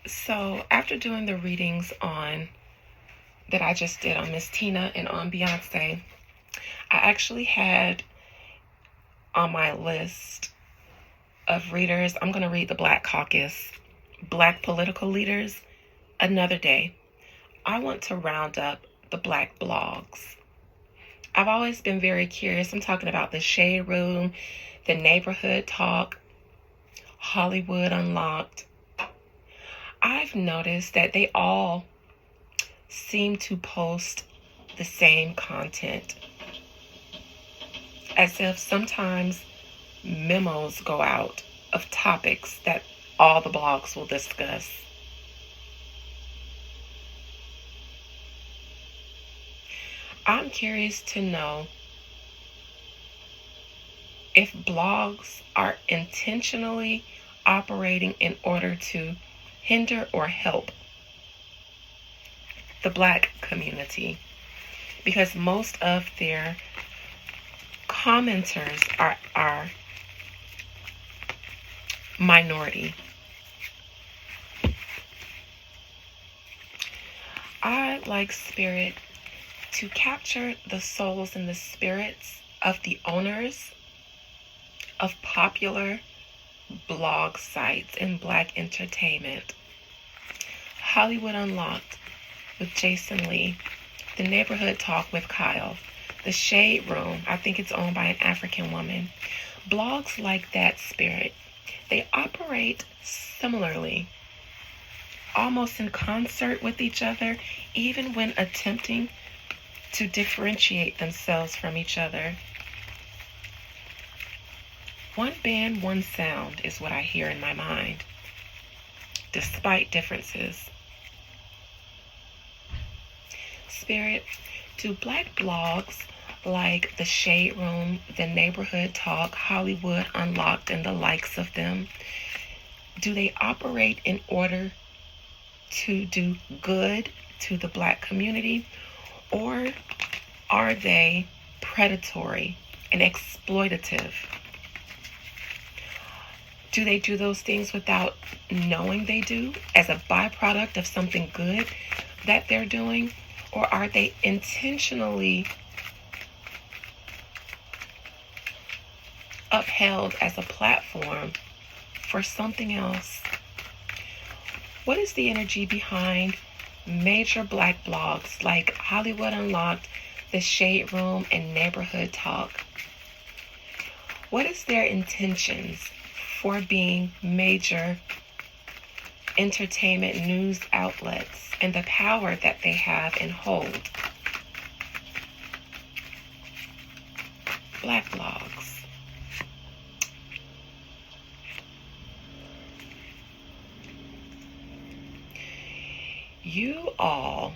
So after doing the readings on that I just did on Miss Tina and on Beyonce, I actually had on my list of readers, I'm going to read the Black Caucus, Black political leaders, another day. I want to round up the Black blogs. I've always been very curious. I'm talking about the Shade Room, the Neighborhood Talk, Hollywood Unlocked. I've noticed that they all seem to post the same content, as if sometimes memos go out of topics that all the blogs will discuss. I'm curious to know if blogs are intentionally operating in order to hinder or help the Black community, because most of their commenters are minority. I like Spirit to capture the souls and the spirits of the owners of popular blog sites and Black entertainment. Hollywood Unlocked with Jason Lee, The Neighborhood Talk with Kyle, The Shade Room, I think it's owned by an African woman. Blogs like that, Spirit, they operate similarly, almost in concert with each other, even when attempting to differentiate themselves from each other. One band, one sound is what I hear in my mind, despite differences. Spirit, do Black blogs like The Shade Room, The Neighborhood Talk, Hollywood Unlocked, and the likes of them, do they operate in order to do good to the Black community, or are they predatory and exploitative? Do they do those things without knowing they do, as a byproduct of something good that they're doing? Or are they intentionally upheld as a platform for something else? What is the energy behind major Black blogs like Hollywood Unlocked, The Shade Room, and Neighborhood Talk? What is their intentions for being major entertainment news outlets and the power that they have and hold? Black blogs. You all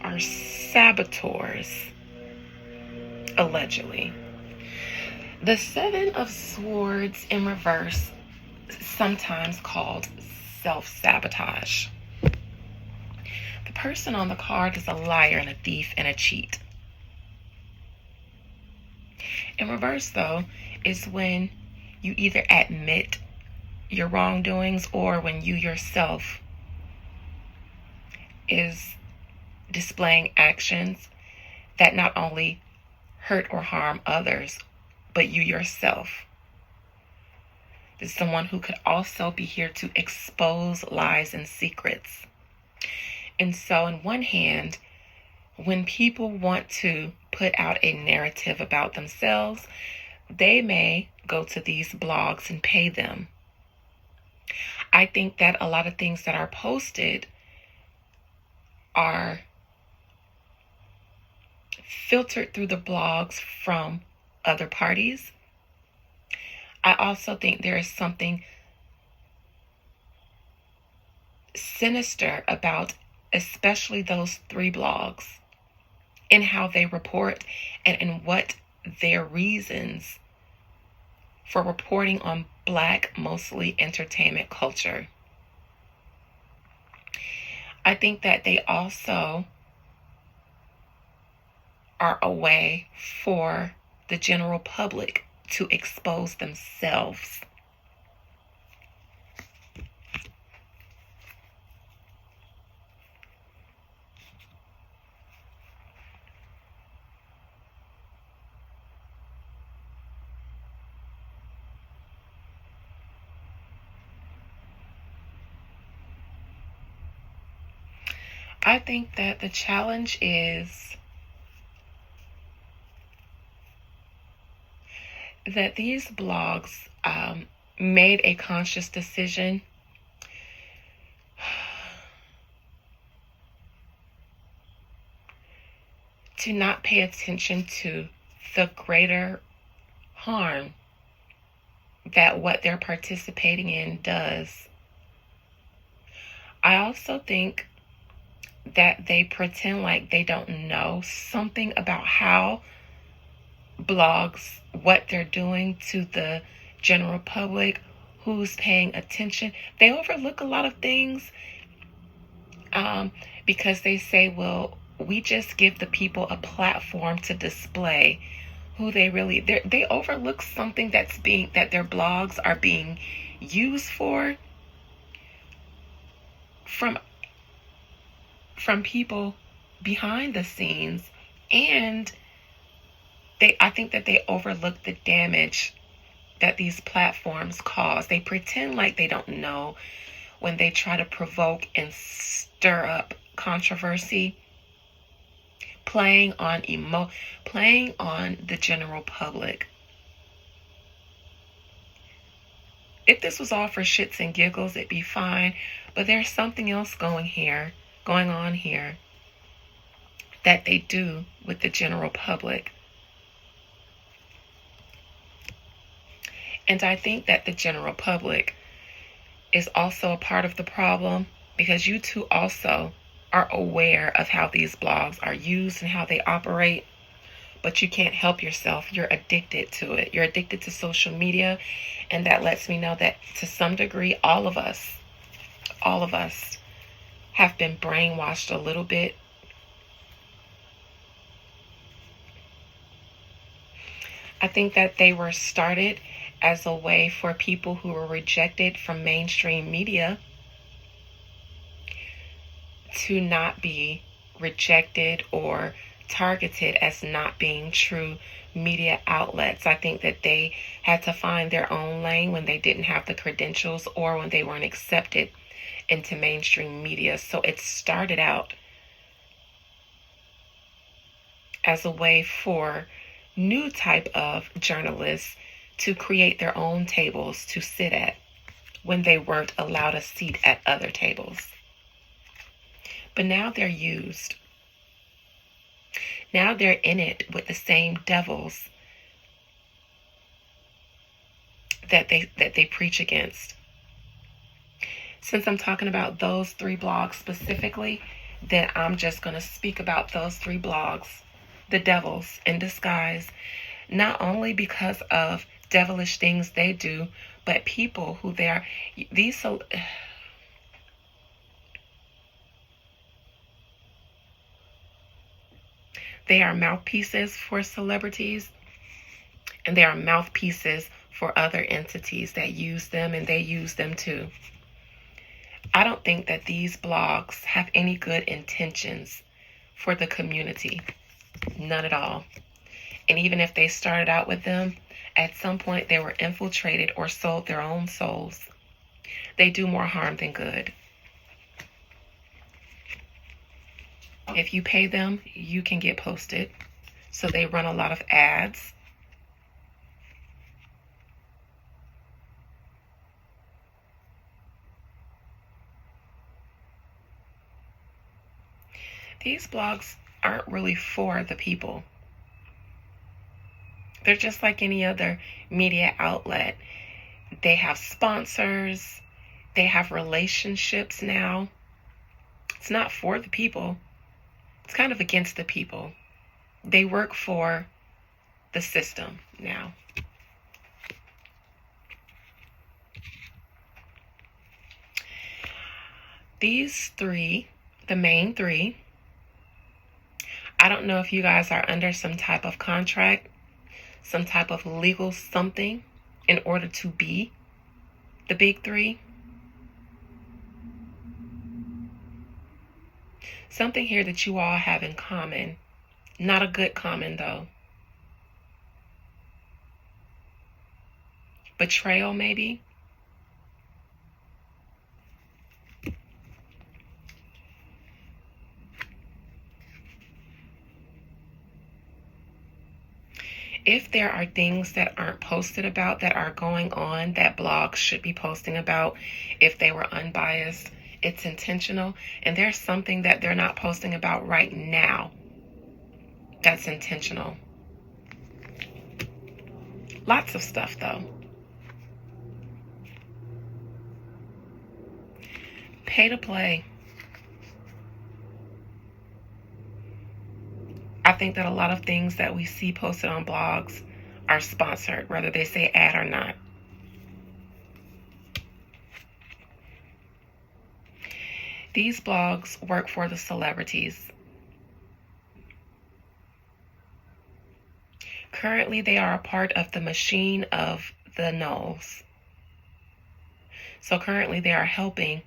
are saboteurs, allegedly. The Seven of Swords in reverse, sometimes called self-sabotage. The person on the card is a liar and a thief and a cheat. In reverse, though, is when you either admit your wrongdoings or when you yourself is displaying actions that not only hurt or harm others, but you yourself. This is someone who could also be here to expose lies and secrets. And so, in one hand, when people want to put out a narrative about themselves, they may go to these blogs and pay them. I think that a lot of things that are posted are filtered through the blogs from other parties. I also think there is something sinister about especially those three blogs in how they report and in what their reasons for reporting on Black, mostly entertainment culture. I think that they also are a way for the general public to expose themselves. I think that the challenge is that these blogs made a conscious decision to not pay attention to the greater harm that what they're participating in does. I also think that they pretend like they don't know something about how blogs, what they're doing to the general public, who's paying attention. They overlook a lot of things because they say, well, we just give the people a platform to display who they really, they overlook something that their blogs are being used for from people behind the scenes. And I think that they overlook the damage that these platforms cause. They pretend like they don't know when they try to provoke and stir up controversy, playing on the general public. If this was all for shits and giggles, it'd be fine. But there's something else going on here that they do with the general public. And I think that the general public is also a part of the problem, because you two also are aware of how these blogs are used and how they operate, but you can't help yourself. You're addicted to it. You're addicted to social media, and that lets me know that to some degree, all of us have been brainwashed a little bit. I think that they were started as a way for people who were rejected from mainstream media to not be rejected or targeted as not being true media outlets. I think that they had to find their own lane when they didn't have the credentials or when they weren't accepted into mainstream media. So it started out as a way for new type of journalists to create their own tables to sit at when they weren't allowed a seat at other tables. But now they're used. Now they're in it with the same devils that they preach against. Since I'm talking about those 3 blogs specifically, then I'm just going to speak about those 3 blogs, the devils in disguise, not only because of devilish things they do, but people who they are. They are mouthpieces for celebrities, and they are mouthpieces for other entities that use them, and they use them too. I don't think that these blogs have any good intentions for the community. None at all. And even if they started out with them, at some point they were infiltrated or sold their own souls. They do more harm than good. If you pay them, you can get posted. So they run a lot of ads. These blogs aren't really for the people. They're just like any other media outlet. They have sponsors. They have relationships now. It's not for the people. It's kind of against the people. They work for the system now. These 3, the main 3, I don't know if you guys are under some type of contract, some type of legal something in order to be the big three. Something here that you all have in common. Not a good common, though. Betrayal, maybe. If there are things that aren't posted about that are going on that blogs should be posting about, if they were unbiased, it's intentional. And there's something that they're not posting about right now that's intentional. Lots of stuff, though. Pay to play. I think that a lot of things that we see posted on blogs are sponsored, whether they say ad or not. These blogs work for the celebrities. Currently, they are a part of the machine of the Knowles. So currently, they are helping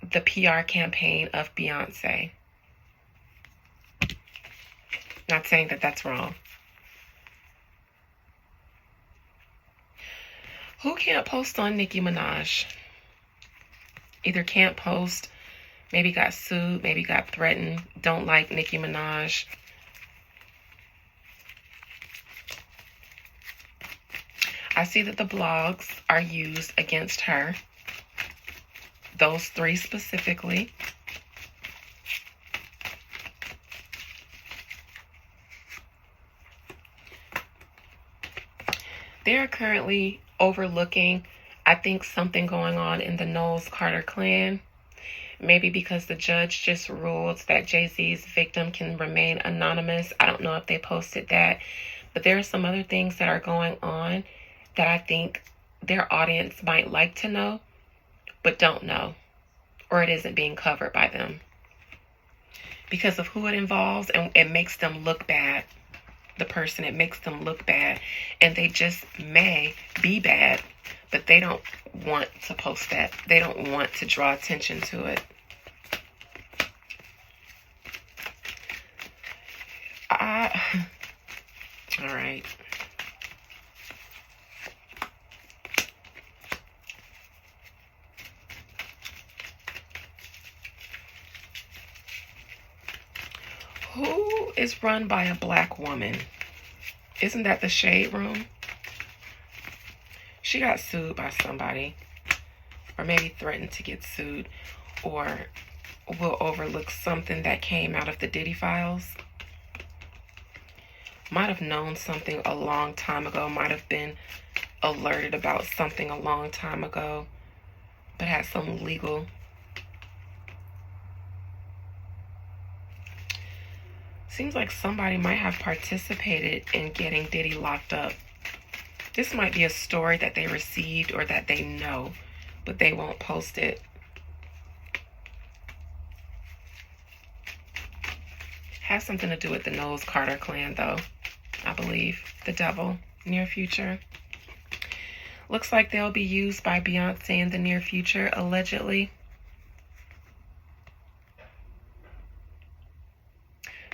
the PR campaign of Beyonce. Not saying that that's wrong. Who can't post on Nicki Minaj? Either can't post, maybe got sued, maybe got threatened, don't like Nicki Minaj. I see that the blogs are used against her. Those three specifically. They're currently overlooking, I think, something going on in the Knowles Carter clan. Maybe because the judge just ruled that Jay-Z's victim can remain anonymous. I don't know if they posted that. But there are some other things that are going on that I think their audience might like to know, but don't know. Or it isn't being covered by them. Because of who it involves, and it makes them look bad. The person, it makes them look bad, and they just may be bad, but they don't want to post that. They don't want to draw attention to it. All right. Who is run by a black woman? Isn't that the Shade Room? She got sued by somebody, or maybe threatened to get sued, or will overlook something that came out of the Diddy files. Might have known something a long time ago, might have been alerted about something a long time ago, but had some legal seems like somebody might have participated in getting Diddy locked up. This might be a story that they received or that they know, but they won't post it. Has something to do with the Knowles Carter clan, though, I believe. The devil, near future. Looks like they'll be used by Beyonce in the near future, allegedly.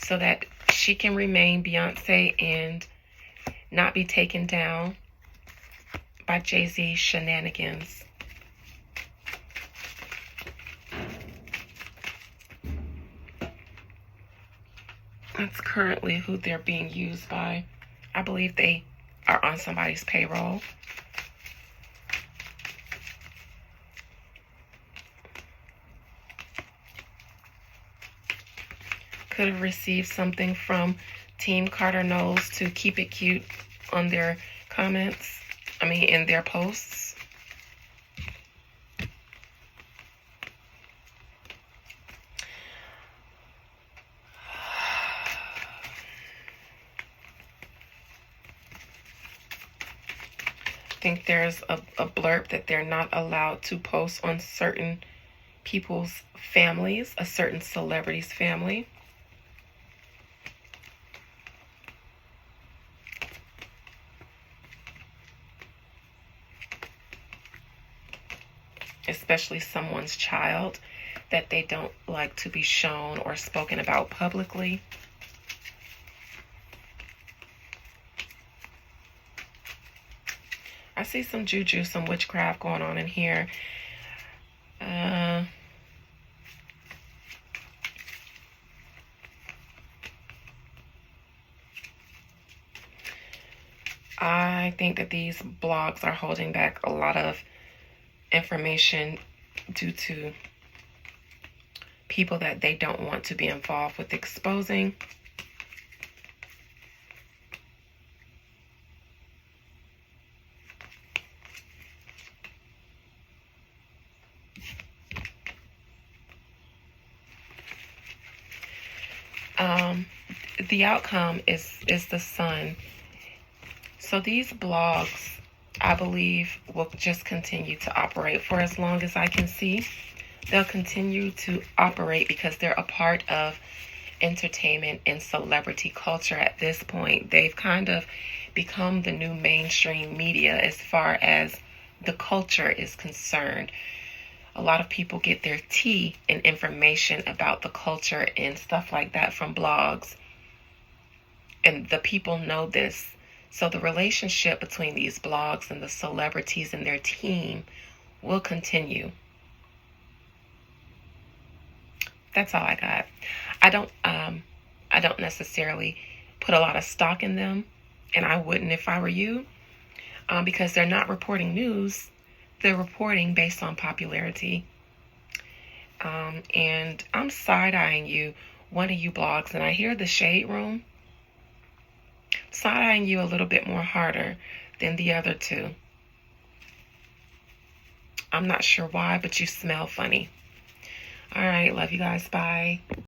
So that she can remain Beyonce and not be taken down by Jay-Z's shenanigans. That's currently who they're being used by. I believe they are on somebody's payroll. Could have received something from Team Carter Knowles to keep it cute on their comments. In their posts. I think there's a blurb that they're not allowed to post on certain people's families, a certain celebrity's family. especially someone's child, that they don't like to be shown or spoken about publicly. I see some juju, some witchcraft going on in here. I think that these blogs are holding back a lot of information due to people that they don't want to be involved with exposing. The outcome is the sun. So these blogs, I believe, will just continue to operate for as long as I can see. They'll continue to operate because they're a part of entertainment and celebrity culture at this point. They've kind of become the new mainstream media as far as the culture is concerned. A lot of people get their tea and information about the culture and stuff like that from blogs. And the people know this. So the relationship between these blogs and the celebrities and their team will continue. That's all I got. I don't necessarily put a lot of stock in them, and I wouldn't if I were you, because they're not reporting news. They're reporting based on popularity. And I'm side-eyeing you, one of you blogs, and I hear the shade room side-eyeing you a little bit more harder than the other two. I'm not sure why, but you smell funny. All right, love you guys. Bye.